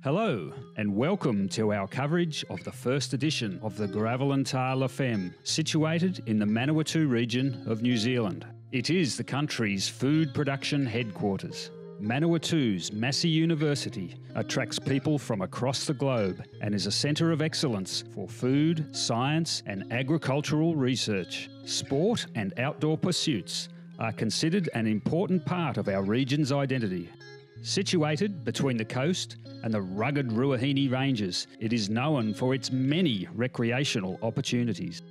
Hello and welcome to our coverage of the first edition of the Gravel and Tar Femme, situated in the Manawatu region of New Zealand. It is the country's food production headquarters. Manawatu's Massey University attracts people from across the globe and is a centre of excellence for food, science and agricultural research. Sport and outdoor pursuits are considered an important part of our region's identity. Situated between the coast and the rugged Ruahine Ranges, it is known for its many recreational opportunities.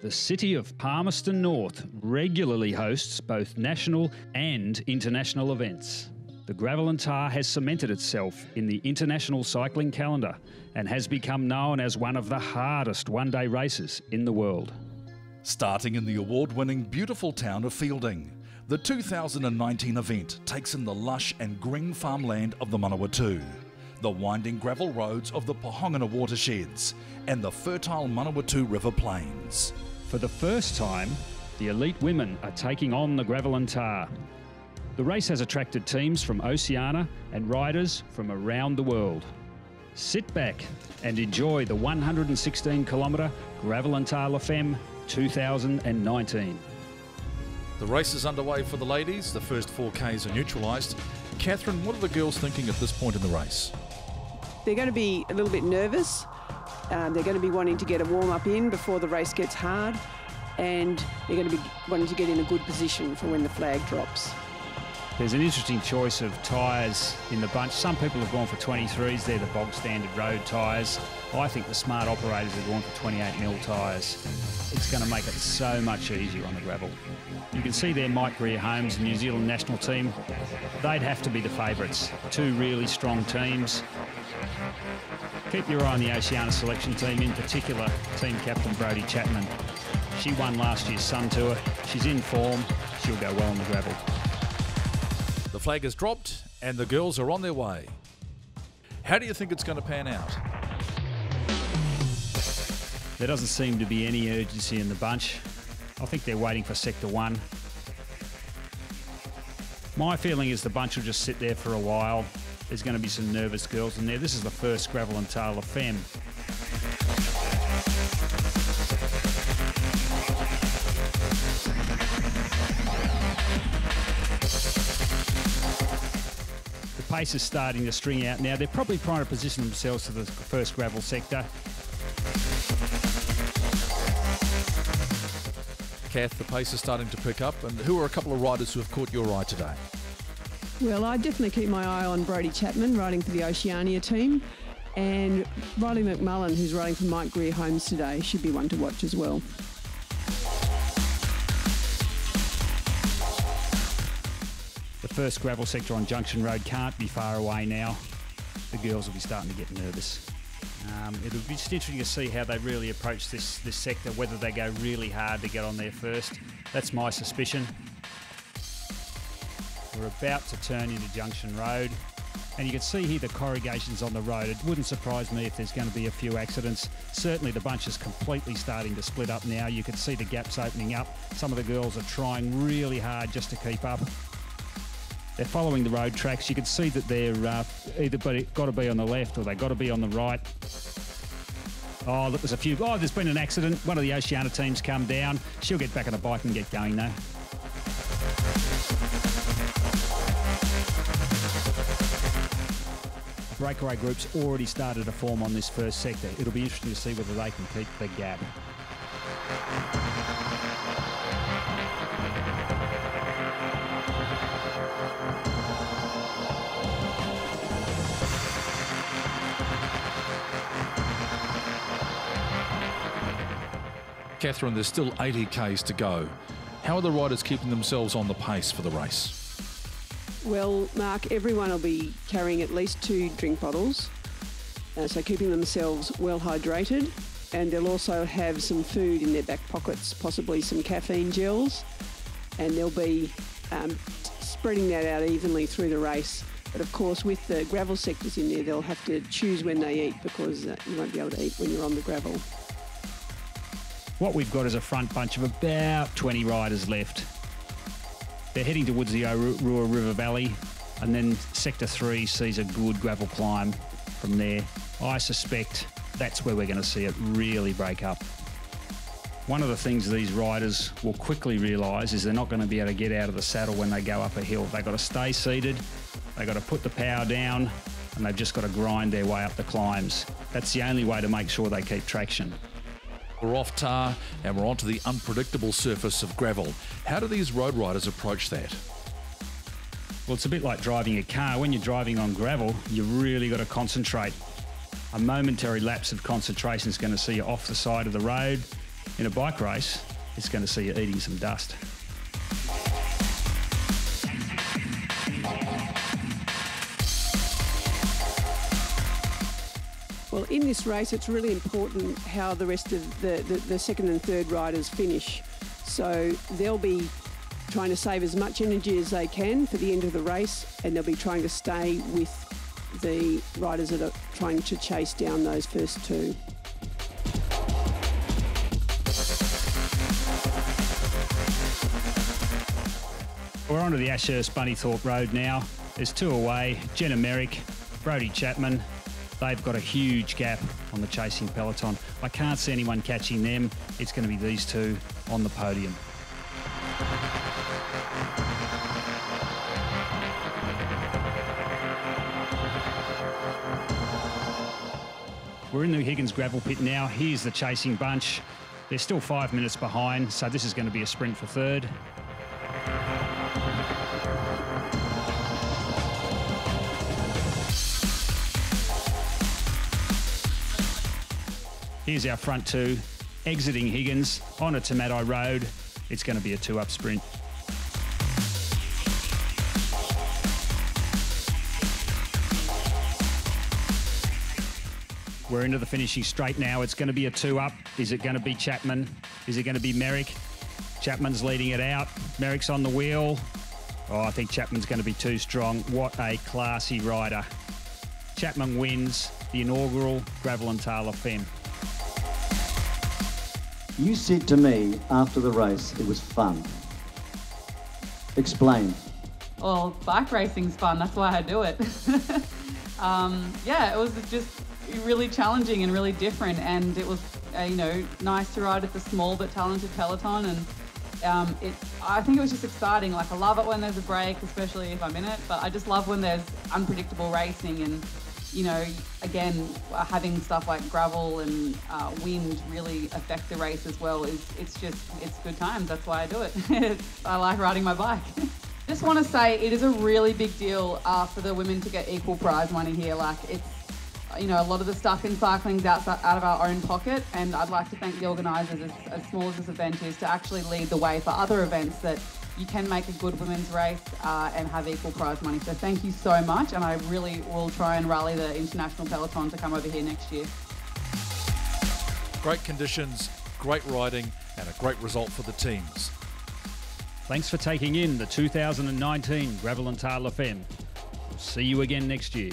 The city of Palmerston North regularly hosts both national and international events. The Gravel and Tar has cemented itself in the international cycling calendar and has become known as one of the hardest one-day races in the world. Starting in the award-winning beautiful town of Fielding, the 2019 event takes in the lush and green farmland of the Manawatu, the winding gravel roads of the Pohongina watersheds, and the fertile Manawatu River plains. For the first time, the elite women are taking on the Gravel and Tar. The race has attracted teams from Oceania and riders from around the world. Sit back and enjoy the 116-kilometre Gravel and Tar Femme 2019. The race is underway for the ladies. The first 4Ks are neutralised. Catherine, what are the girls thinking at this point in the race? They're going to be a little bit nervous. They're going to be wanting to get a warm-up in before the race gets hard, and they're going to be wanting to get in a good position for when the flag drops. There's an interesting choice of tyres in the bunch. Some people have gone for 23s. They're the bog standard road tyres. I think the smart operators have gone for 28mm tyres. It's going to make it so much easier on the gravel. You can see there Mike Greer-Holmes, the New Zealand national team. They'd have to be the favourites. Two really strong teams. Keep your eye on the Oceania selection team, in particular team captain Brodie Chapman. She won last year's Sun Tour. She's in form. She'll go well on the gravel. The flag is dropped and the girls are on their way. How do you think it's going to pan out? There doesn't seem to be any urgency in the bunch. I think they're waiting for Sector 1. My feeling is the bunch will just sit there for a while. There's going to be some nervous girls in there. This is the first Gravel and Tar Femme. The pace is starting to string out now. They're probably trying to position themselves to the first gravel sector. Kath, the pace is starting to pick up, and who are a couple of riders who have caught your eye today? Well, I definitely keep my eye on Brodie Chapman riding for the Oceania team, and Riley McMullen, who's riding for Mike Greer-Holmes today, should be one to watch as well. The first gravel sector on Junction Road can't be far away now. The girls will be starting to get nervous. It'll be just interesting to see how they really approach this sector, whether they go really hard to get on there first. That's my suspicion. We're about to turn into Junction Road, and you can see here the corrugations on the road. It wouldn't surprise me if there's going to be a few accidents. Certainly the bunch is completely starting to split up now. You can see the gaps opening up. Some of the girls are trying really hard just to keep up. They're following the road tracks. You can see that they're either got to be on the left or they've got to be on the right. Oh, look, there's been an accident. One of the Oceania teams come down. She'll get back on the bike and get going though. Breakaway groups already started to form on this first sector. It'll be interesting to see whether they can keep the gap. Catherine, there's still 80 Ks to go. How are the riders keeping themselves on the pace for the race? Well, Mark, everyone will be carrying at least 2 drink bottles, so keeping themselves well hydrated, and they'll also have some food in their back pockets, possibly some caffeine gels, and they'll be spreading that out evenly through the race. But of course, with the gravel sectors in there, they'll have to choose when they eat, because you won't be able to eat when you're on the gravel. What we've got is a front bunch of about 20 riders left. They're heading towards the Orua River Valley, and then Sector 3 sees a good gravel climb. from there, I suspect that's where we're going to see it really break up. One of the things these riders will quickly realise is they're not going to be able to get out of the saddle when they go up a hill. They've got to stay seated, they've got to put the power down, and they've just got to grind their way up the climbs. That's the only way to make sure they keep traction. We're off tar and we're onto the unpredictable surface of gravel. How do these road riders approach that? Well, it's a bit like driving a car. When you're driving on gravel, you've really got to concentrate. A momentary lapse of concentration is going to see you off the side of the road. In a bike race, it's going to see you eating some dust. Well, in this race, it's really important how the rest of the second and third riders finish. So they'll be trying to save as much energy as they can for the end of the race, and they'll be trying to stay with the riders that are trying to chase down those first two. We're onto the Ashurst Bunnythorpe Road now. There's two away, Jenna Merrick, Brodie Chapman. They've got a huge gap on the chasing peloton. I can't see anyone catching them. It's going to be these two on the podium. We're in the Higgins gravel pit now. Here's the chasing bunch. They're still 5 minutes behind, so this is going to be a sprint for third. Here's our front two, exiting Higgins on a Tomato Road. It's going to be a two-up sprint. We're into the finishing straight now. It's going to be a two-up. Is it going to be Chapman? Is it going to be Merrick? Chapman's leading it out. Merrick's on the wheel. Oh, I think Chapman's going to be too strong. What a classy rider. Chapman wins the inaugural Gravel and Tailor Femme. You said to me after the race it was fun. Explain. Well, bike racing's fun, that's why I do it. Yeah, it was just really challenging and really different, and it was nice to ride with the small but talented peloton, and I think it was just exciting. Like, I love it when there's a break, especially if I'm in it, but I just love when there's unpredictable racing, and again, having stuff like gravel and wind really affect the race as well. It's good times. That's why I do it. I like riding my bike. Just want to say it is a really big deal for the women to get equal prize money here. Like, it's, a lot of the stuff in cycling is out of our own pocket, and I'd like to thank the organisers, as small as this event is, to actually lead the way for other events that you can make a good women's race and have equal prize money. So thank you so much, and I really will try and rally the international peloton to come over here next year. Great conditions, great riding, and a great result for the teams. Thanks for taking in the 2019 Gravel and Tailor Femme. We'll see you again next year.